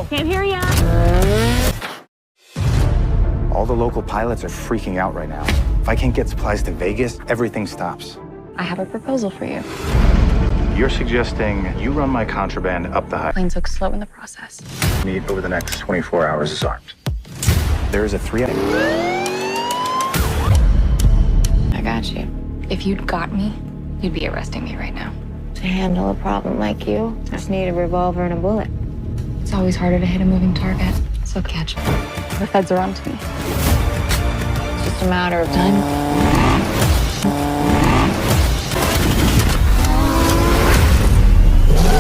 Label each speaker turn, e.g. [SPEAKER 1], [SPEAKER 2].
[SPEAKER 1] Hello?
[SPEAKER 2] Can't hear ya.
[SPEAKER 3] All the local pilots are freaking out right now. If I can't get supplies to Vegas, everything stops.
[SPEAKER 2] I have a proposal for you.
[SPEAKER 3] You're suggesting you run my contraband up the highway.
[SPEAKER 2] Planes look slow in the process.
[SPEAKER 3] Meet over the next 24 hours is armed. There is a 3.
[SPEAKER 2] I got you. If you'd got me, you'd be arresting me right now.
[SPEAKER 4] To handle a problem like you, just need a revolver and a bullet.
[SPEAKER 2] It's always harder to hit a moving target, so catch me. The feds are onto me.
[SPEAKER 4] It's just a matter of time.